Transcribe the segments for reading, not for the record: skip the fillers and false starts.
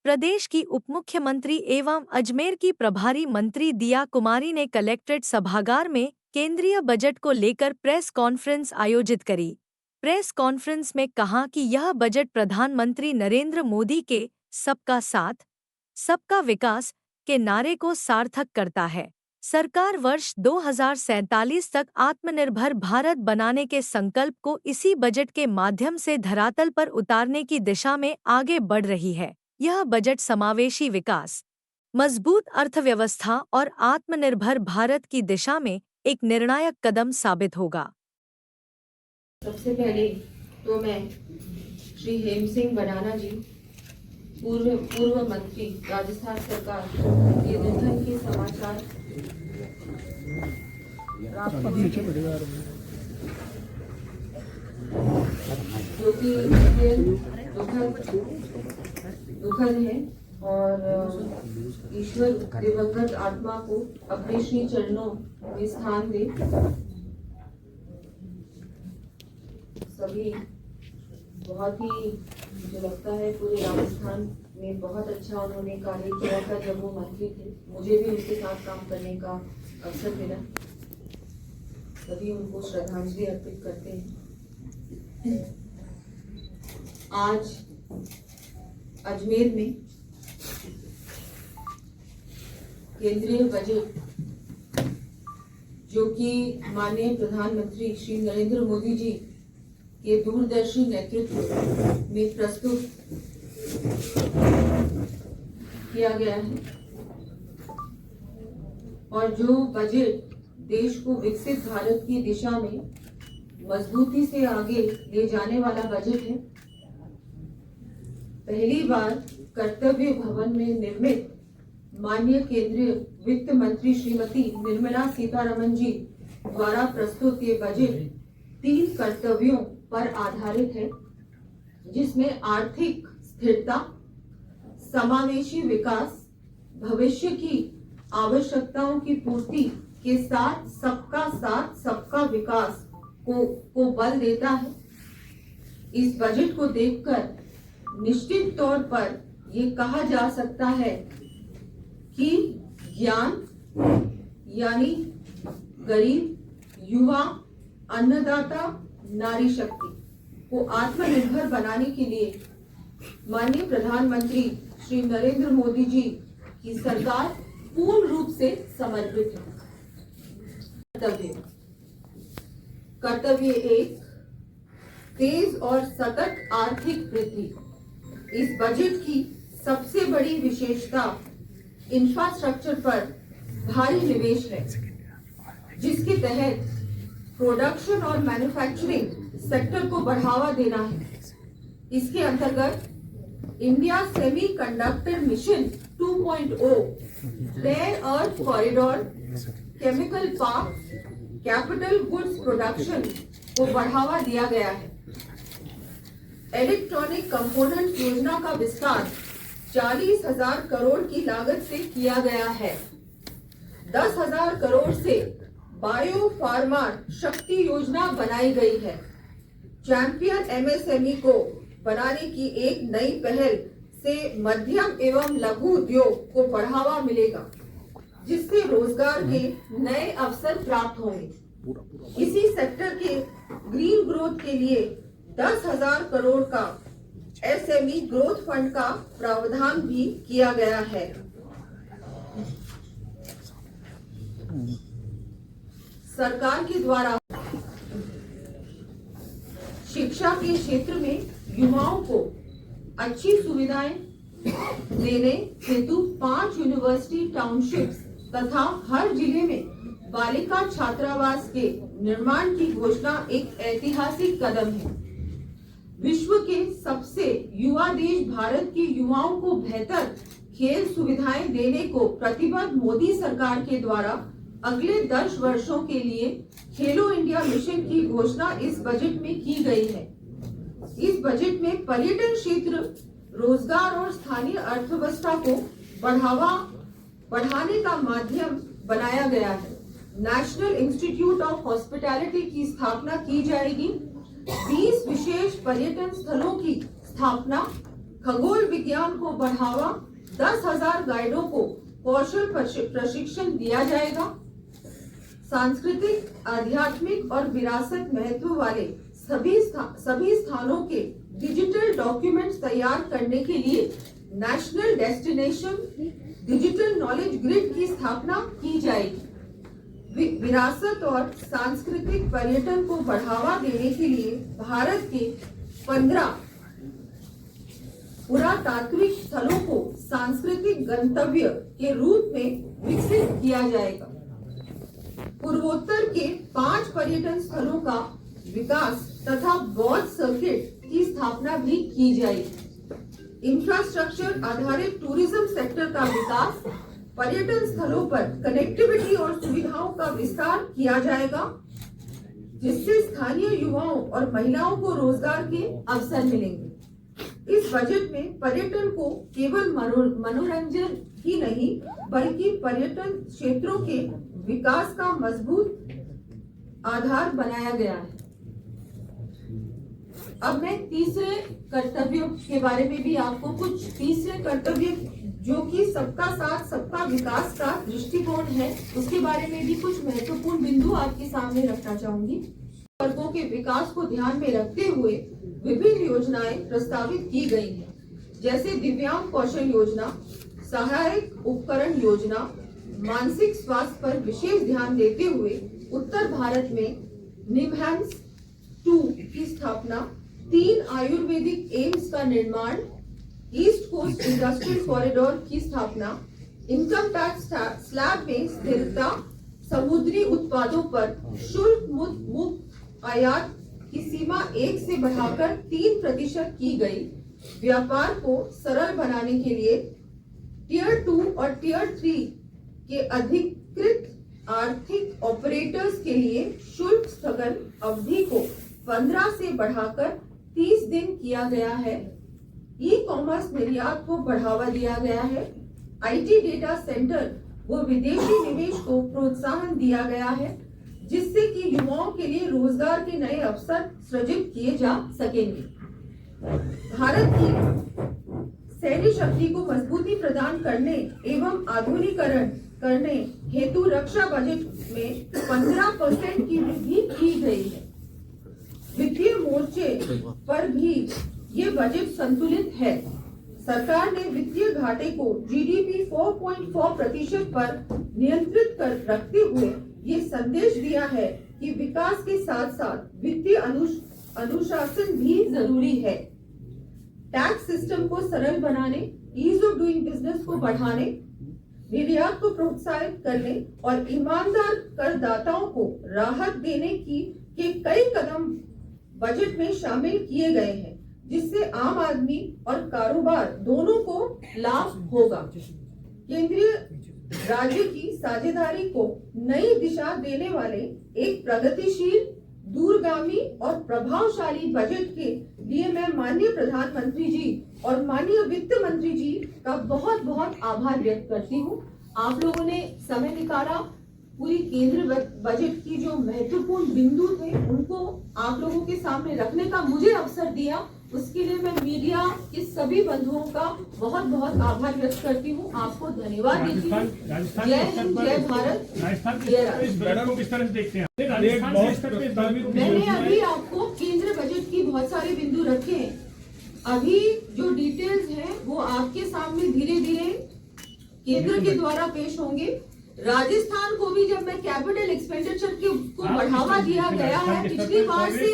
प्रदेश की उपमुख्यमंत्री एवं अजमेर की प्रभारी मंत्री दिया कुमारी ने कलेक्ट्रेट सभागार में केंद्रीय बजट को लेकर प्रेस कॉन्फ्रेंस आयोजित करी। प्रेस कॉन्फ्रेंस में कहा कि यह बजट प्रधानमंत्री नरेंद्र मोदी के सबका साथ, सबका विकास के नारे को सार्थक करता है। सरकार वर्ष 2047 तक आत्मनिर्भर भारत बनाने के संकल्प को इसी बजट के माध्यम से धरातल पर उतारने की दिशा में आगे बढ़ रही है। यह बजट समावेशी विकास, मजबूत अर्थव्यवस्था और आत्मनिर्भर भारत की दिशा में एक निर्णायक कदम साबित होगा। सबसे पहले तो मैं श्री हेम सिंह बनाना जी, पूर्व मंत्री राजस्थान सरकार के निधन के समाचार जो कि दुखद है और ईश्वर दिवंगत आत्मा को अपने श्री चरणों में स्थान दे। सभी बहुत ही, मुझे लगता है पूरे राजस्थान में बहुत अच्छा उन्होंने कार्य किया था जब वो मंत्री थे। मुझे भी उनके साथ काम करने का अवसर मिला। सभी उनको श्रद्धांजलि अर्पित करते हैं। आज अजमेर में केंद्रीय बजट जो कि माननीय प्रधानमंत्री श्री नरेंद्र मोदी जी के दूरदर्शी नेतृत्व में प्रस्तुत किया गया है और जो बजट देश को विकसित भारत की दिशा में मजबूती से आगे ले जाने वाला बजट है। पहली बार कर्तव्य भवन में निर्मित माननीय केंद्रीय वित्त मंत्री श्रीमती निर्मला सीतारमण जी द्वारा प्रस्तुत ये बजट 3 कर्तव्यों पर आधारित है, जिसमें आर्थिक स्थिरता, समावेशी विकास, भविष्य की आवश्यकताओं की पूर्ति के साथ सबका विकास को बल देता है। इस बजट को देखकर निश्चित तौर पर ये कहा जा सकता है कि ज्ञान यानी गरीब, युवा, अन्नदाता, नारी शक्ति को आत्मनिर्भर बनाने के लिए माननीय प्रधानमंत्री श्री नरेंद्र मोदी जी की सरकार पूर्ण रूप से समर्पित है। कर्तव्य 1, तेज और सतत आर्थिक वृद्धि। इस बजट की सबसे बड़ी विशेषता इंफ्रास्ट्रक्चर पर भारी निवेश है, जिसके तहत प्रोडक्शन और मैन्युफैक्चरिंग सेक्टर को बढ़ावा देना है। इसके अंतर्गत India semiconductor mission 2.0, rare earth corridor, chemical park, capital goods production को बढ़ावा दिया गया है। इलेक्ट्रॉनिक कंपोनेंट योजना का विस्तार 40,000 करोड़ की लागत से किया गया है। 10,000 करोड़ से बायो फार्मा शक्ति योजना बनाई गई है। चैंपियन एमएसएमई को बनाने की एक नई पहल से मध्यम एवं लघु उद्योग को बढ़ावा मिलेगा, जिससे रोजगार के नए अवसर प्राप्त होंगे। इसी सेक्टर के ग्रीन ग्रोथ के लिए 10,000 करोड़ का एसएमई ग्रोथ फंड का प्रावधान भी किया गया है। सरकार के द्वारा शिक्षा के क्षेत्र में युवाओं को अच्छी सुविधाएं देने हेतु 5 यूनिवर्सिटी टाउनशिप्स तथा हर जिले में बालिका छात्रावास के निर्माण की घोषणा एक ऐतिहासिक कदम है। विश्व के सबसे युवा देश भारत के युवाओं को बेहतर खेल सुविधाएं देने को प्रतिबद्ध मोदी सरकार के द्वारा अगले 10 वर्षों के लिए खेलो इंडिया मिशन की घोषणा इस बजट में की गई है। इस बजट में पर्यटन क्षेत्र, रोजगार और स्थानीय अर्थव्यवस्था को बढ़ाने का माध्यम बनाया गया है। नेशनल इंस्टीट्यूट ऑफ हॉस्पिटैलिटी की स्थापना की जाएगी। 20 विशेष पर्यटन स्थलों की स्थापना खगोल विज्ञान को बढ़ावा, 10,000 गाइडों को कौशल प्रशिक्षण दिया जाएगा। सांस्कृतिक, आध्यात्मिक और विरासत महत्व वाले सभी स्थानों के डिजिटल डॉक्यूमेंट्स तैयार करने के लिए national destination digital knowledge grid की स्थापना की जाएगी। विरासत और सांस्कृतिक पर्यटन को बढ़ावा देने के लिए भारत के 15 पुरातात्विक स्थलों को सांस्कृतिक गंतव्य के रूप में विकसित किया जाएगा। पूर्वोत्तर के 5 पर्यटन स्थलों का विकास तथा बौद्ध सर्किट की स्थापना भी की जाएगी। इंफ्रास्ट्रक्चर आधारित टूरिज्म सेक्टर का विकास, पर्यटन स्थलों पर कनेक्टिविटी और सुविधाओं का विस्तार किया जाएगा, जिससे स्थानीय युवाओं और महिलाओं को रोजगार के अवसर मिलेंगे। इस बजट में पर्यटन को केवल मनोरंजन ही नहीं बल्कि पर्यटन क्षेत्रों के विकास का मजबूत आधार बनाया गया है। अब मैं तीसरे कर्तव्यों के बारे में भी आपको कुछ तीसरे कर्तव्य जो कि सबका साथ सबका विकास का दृष्टिकोण है उसके बारे में भी कुछ महत्वपूर्ण बिंदु आपके सामने रखना चाहूंगी। वर्गों के विकास को ध्यान में रखते हुए विभिन्न योजनाएं प्रस्तावित की गई हैं, जैसे दिव्यांग कौशल योजना, सहायक उपकरण योजना, मानसिक स्वास्थ्य पर विशेष ध्यान देते हुए उत्तर भारत में निमहैंस 2 की स्थापना, 3 आयुर्वेदिक एम्स का निर्माण, ईस्ट कोस्ट इंडस्ट्रियल कॉरिडोर की स्थापना, इनकम टैक्स स्लैब में स्थिरता, समुद्री उत्पादों पर शुल्क मुक्त आयात की सीमा 1 से बढ़ाकर 3% की गई, व्यापार को सरल बनाने के लिए टियर 2 और टियर 3 के अधिकृत आर्थिक ऑपरेटर्स के लिए शुल्क स्थगन अवधि को 15 से बढ़ाकर 30 दिन किया गया है। ई कॉमर्स निर्यात को बढ़ावा दिया गया है। आईटी डेटा सेंटर व विदेशी निवेश को प्रोत्साहन दिया गया है, जिससे कि युवाओं के लिए रोजगार के नए अवसर सृजित किए जा सकेंगे। भारत की सैन्य शक्ति को मजबूती प्रदान करने एवं आधुनिकीकरण करने हेतु रक्षा बजट में 15% की वृद्धि की गई है। वित्तीय मोर्चे पर भी ये बजट संतुलित है। सरकार ने वित्तीय घाटे को जीडीपी 4.4% पर नियंत्रित कर रखते हुए ये संदेश दिया है कि विकास के साथ साथ वित्तीय अनुशासन भी जरूरी है। टैक्स सिस्टम को सरल बनाने, ईज ऑफ डूइंग बिजनेस को बढ़ाने, निर्यात को प्रोत्साहित करने और ईमानदार करदाताओं को राहत देने के कई कदम बजट में शामिल किए गए हैं, जिससे आम आदमी और कारोबार दोनों को लाभ होगा। केंद्रीय राज्य की साझेदारी को नई दिशा देने वाले एक प्रगतिशील, दूरगामी और प्रभावशाली बजट के लिए मैं माननीय प्रधानमंत्री जी और माननीय वित्त मंत्री जी का बहुत बहुत आभार व्यक्त करती हूँ। आप लोगों ने समय निकाला, पूरी केंद्र बजट की जो महत्वपूर्ण बिंदु थे उनको आप लोगों के सामने रखने का मुझे अवसर दिया, उसके लिए मैं मीडिया के सभी बंधुओं का बहुत बहुत आभार व्यक्त करती हूँ। आपको धन्यवाद देती हूँ। जय हिंद, जय भारत, जय राष्ट्र। मैंने अभी आपको केंद्र बजट की बहुत सारे बिंदु रखे हैं। अभी जो डिटेल्स हैं वो आपके सामने धीरे धीरे केंद्र के द्वारा पेश होंगे। राजस्थान को भी जब मैं कैपिटल एक्सपेंडिचर को बढ़ावा दिया गया है, पिछली बार से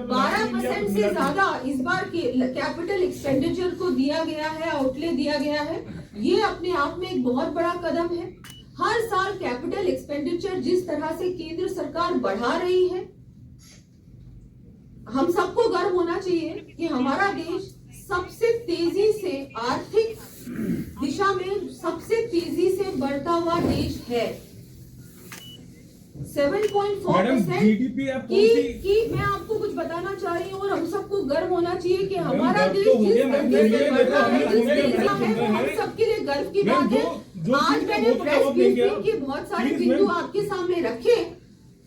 12% से ज्यादा इस बार के कैपिटल एक्सपेंडिचर को दिया गया है, आउटले दिया गया है। ये अपने आप में एक बहुत बड़ा कदम है। हर साल कैपिटल एक्सपेंडिचर जिस तरह से केंद्र सरकार बढ़ा रही है, हम सबको गर्व होना चाहिए कि हमारा देश सबसे तेजी से आर्थिक दिशा में सबसे तेजी से बढ़ता हुआ देश है। 7.4% की मैं आपको कुछ बताना चाह रही हूँ और हम सबको गर्व होना चाहिए कि हमारा देश जिस तेजी से बढ़ रहा है, जिस तेजी है, वो हम सबके लिए गर्व की बात है। आज मैंने प्रेस ब्रीफिंग के बहुत सारे बिंदु आपके सामने रखे,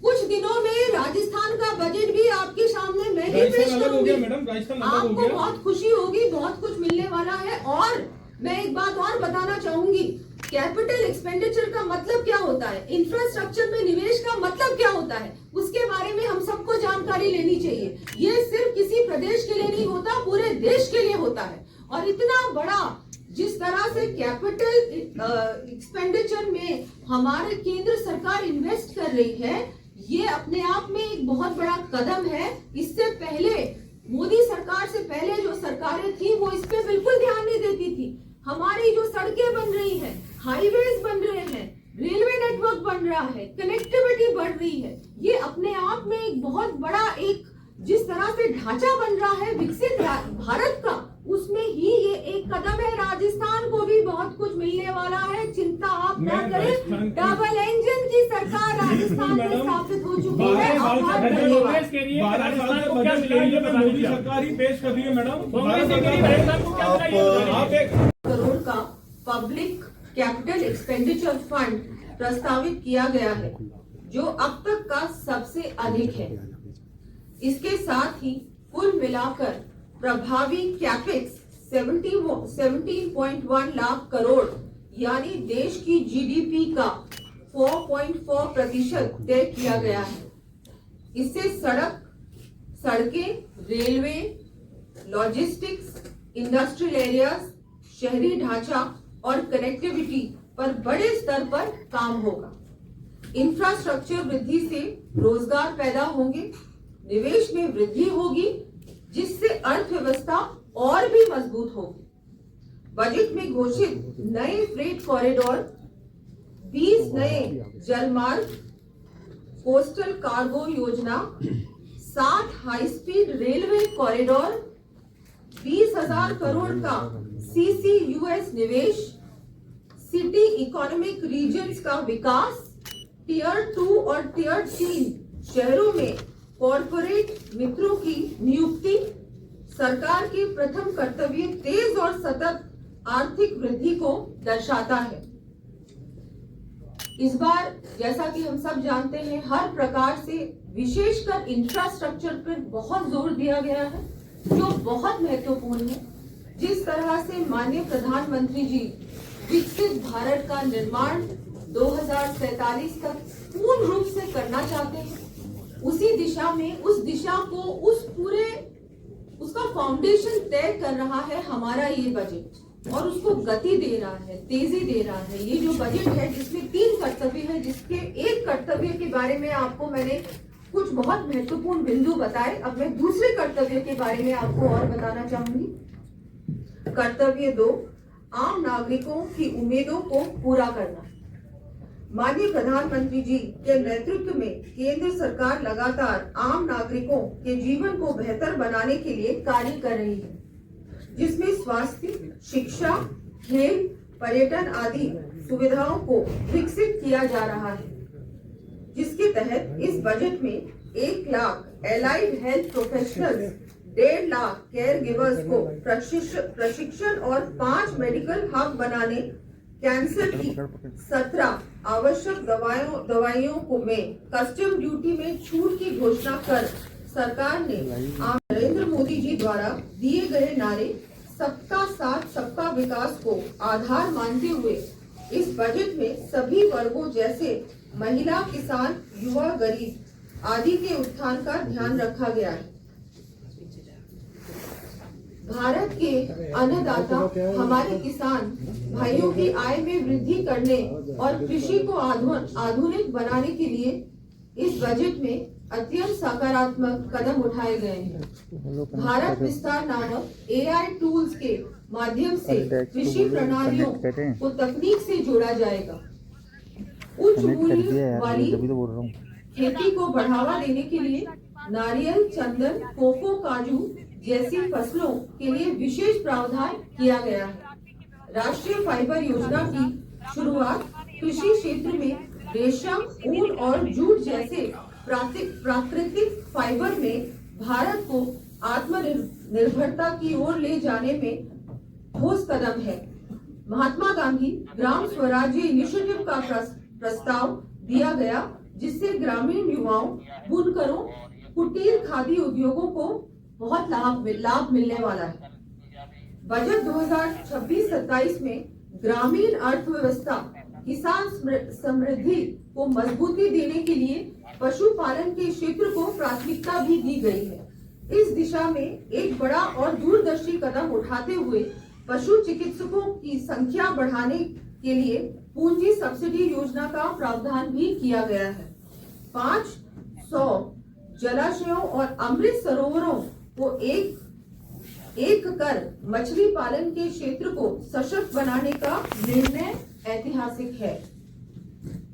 कुछ दिनों में राजस्थान का बजट भी आपके सामने मैं ही पेश करूंगी। मैडम राजस्थान आपको बहुत खुशी होगी, बहुत कुछ मिलने वाला है। और मैं एक बात और बताना चाहूंगी, कैपिटल एक्सपेंडिचर का मतलब क्या होता है, इंफ्रास्ट्रक्चर में निवेश का मतलब क्या होता है, उसके बारे में हम सबको जानकारी लेनी चाहिए। ये सिर्फ किसी प्रदेश के लिए नहीं होता, पूरे देश के लिए होता है। और इतना बड़ा जिस तरह से कैपिटल एक्सपेंडिचर में हमारे केंद्र सरकार इन्वेस्ट कर रही है, ये अपने आप में एक बहुत बड़ा कदम है। इससे पहले मोदी सरकार से पहले जो सरकारें थी वो इस पे बिल्कुल ध्यान नहीं देती थी। हमारी जो सड़कें बन रही हैं, हाईवेज बन रहे हैं, रेलवे नेटवर्क बन रहा है, कनेक्टिविटी बढ़ रही है, ये अपने आप में एक बहुत बड़ा एक जिस तरह से ढांचा बन रहा है विकसित भारत का, उसमें ही ये एक कदम है। राजस्थान को भी बहुत कुछ मिलने वाला है, चिंता आप न करें। डबल इंजन की सरकार राजस्थान में स्थापित हो चुकी है। मोदी सरकार ही पेश कर रही है मैडम। करोड़ का पब्लिक कैपिटल एक्सपेंडिचर फंड प्रस्तावित किया गया है, जो अब तक का सबसे अधिक है। इसके साथ ही कुल मिलाकर प्रभावी कैपेक्स 17.1 लाख करोड़ यानी देश की जीडीपी का 4.4% तय किया गया है। इससे सड़कें, रेलवे, लॉजिस्टिक्स, इंडस्ट्रियल एरियाज, शहरी ढांचा और कनेक्टिविटी पर बड़े स्तर पर काम होगा। इंफ्रास्ट्रक्चर वृद्धि से रोजगार पैदा होंगे, निवेश में वृद्धि होगी, जिससे अर्थव्यवस्था और भी मजबूत होगी। बजट में घोषित नए फ्रेट कॉरिडोर, 20 नए जलमार्ग, कोस्टल कार्गो योजना, 7 high speed railway corridor, 20,000 crore का CCUS निवेश, सिटी इकोनॉमिक रीजन्स का विकास, टियर 2 और टियर 3 शहरों में कॉर्पोरेट मित्रों की नियुक्ति, सरकार के प्रथम कर्तव्य तेज और सतत आर्थिक वृद्धि को दर्शाता है। इस बार जैसा कि हम सब जानते हैं, हर प्रकार से विशेषकर इंफ्रास्ट्रक्चर पर बहुत जोर दिया गया है, जो बहुत महत्वपूर्ण है। जिस तरह से माननीय प्रधानमंत्री जी विकसित भारत का निर्माण 2047 तक पूर्ण रूप से करना चाहते हैं, उसी दिशा में उस दिशा को उसका फाउंडेशन तय कर रहा है हमारा ये बजट, और उसको गति दे रहा है, तेजी दे रहा है। ये जो बजट है जिसमें 3 कर्तव्य है, जिसके एक कर्तव्य के बारे में आपको मैंने कुछ बहुत महत्वपूर्ण बिंदु बताए। अब मैं दूसरे कर्तव्य के बारे में आपको और बताना चाहूंगी। कर्तव्य 2, आम नागरिकों की उम्मीदों को पूरा करना। माननीय प्रधानमंत्री जी के नेतृत्व में केंद्र सरकार लगातार आम नागरिकों के जीवन को बेहतर बनाने के लिए कार्य कर रही है, जिसमें स्वास्थ्य, शिक्षा, खेल, पर्यटन आदि सुविधाओं को विकसित किया जा रहा है। जिसके तहत इस बजट में 1 lakh allied health professionals, 1.5 lakh care givers को प्रशिक्षण और 5 मेडिकल हब बनाने, कैंसर की 17 आवश्यक दवाइयों को में कस्टम ड्यूटी में छूट की घोषणा कर सरकार ने नरेंद्र मोदी जी द्वारा दिए गए नारे सबका साथ सबका विकास को आधार मानते हुए इस बजट में सभी वर्गों जैसे महिला, किसान, युवा, गरीब आदि के उत्थान का ध्यान रखा गया है। भारत के अन्नदाता हमारे किसान भाइयों की आय में वृद्धि करने और कृषि को आधुनिक बनाने के लिए इस बजट में अत्यंत सकारात्मक कदम उठाए गए हैं। भारत विस्तार नामक AI टूल्स के माध्यम से कृषि प्रणालियों को तकनीक से जोड़ा जाएगा। उच्च मूल्य वाली खेती को बढ़ावा देने के लिए नारियल, चंदन, कोको, काजू जैसी फसलों के लिए विशेष प्रावधान किया गया है। राष्ट्रीय फाइबर योजना की शुरुआत कृषि क्षेत्र में रेशम, ऊन और जूट जैसे प्राकृतिक फाइबर में भारत को आत्मनिर्भरता की ओर ले जाने में ठोस कदम है। महात्मा गांधी ग्राम स्वराज्य इनिशिएटिव का प्रस्ताव दिया गया, जिससे ग्रामीण युवाओं, बुनकरों, कुटीर खादी उद्योगों को बहुत लाभ मिलने वाला है। बजट 2026-27 में ग्रामीण अर्थव्यवस्था, किसान समृद्धि को मजबूती देने के लिए पशुपालन के क्षेत्र को प्राथमिकता भी दी गई है। इस दिशा में एक बड़ा और दूरदर्शी कदम उठाते हुए पशु चिकित्सकों की संख्या बढ़ाने के लिए पूंजी सब्सिडी योजना का प्रावधान भी किया गया है। 500 जलाशयों और अमृत सरोवरों को एक कर मछली पालन के क्षेत्र को सशक्त बनाने का निर्णय ऐतिहासिक है।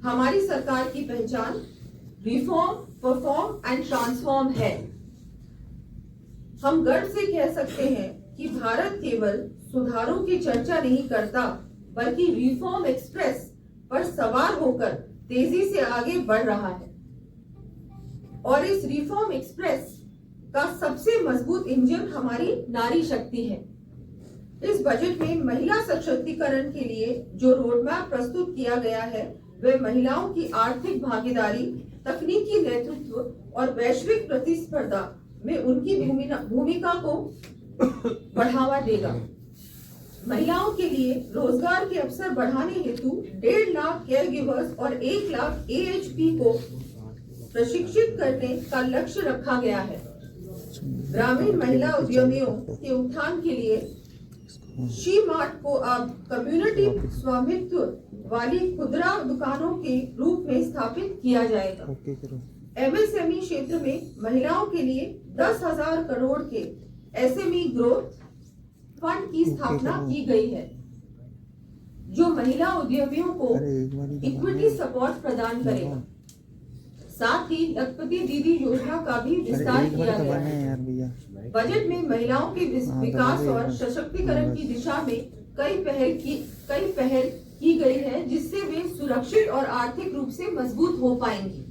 हमारी सरकार की पहचान रिफॉर्म, परफॉर्म एंड ट्रांसफॉर्म है। हम गर्व से कह सकते हैं कि भारत केवल सुधारों की चर्चा नहीं करता, बल्कि रिफॉर्म एक्सप्रेस पर सवार होकर तेजी से आगे बढ़ रहा है। और इस रिफॉर्म एक्सप्रेस का सबसे मजबूत इंजन हमारी नारी शक्ति है। इस बजट में महिला सशक्तिकरण के लिए जो रोडमैप प्रस्तुत किया गया है, वह महिलाओं की आर्थिक भागीदारी, तकनीकी नेतृत्व और वैश्विक प्रतिस्पर्धा में उनकी भूमिका को बढ़ावा देगा। महिलाओं के लिए रोजगार के अवसर बढ़ाने हेतु 1.5 लाख केयर गिवर्स और 1 लाख AHP को प्रशिक्षित करने का लक्ष्य रखा गया है। ग्रामीण महिला उद्यमियों के उत्थान के लिए शी मार्ट को अब कम्युनिटी स्वामित्व वाली खुदरा दुकानों के रूप में स्थापित किया जाएगा। MSME क्षेत्र में महिलाओं के लिए 10,000 करोड़ के SME ग्रोथ फंड की स्थापना की गई है, जो महिला उद्यमियों को इक्विटी सपोर्ट प्रदान करेगा। साथ ही लखपति दीदी योजना का भी विस्तार किया गया है। बजट में महिलाओं के विकास और सशक्तिकरण की दिशा में कई पहल की गई है, जिससे वे सुरक्षित और आर्थिक रूप से मजबूत हो पाएंगी।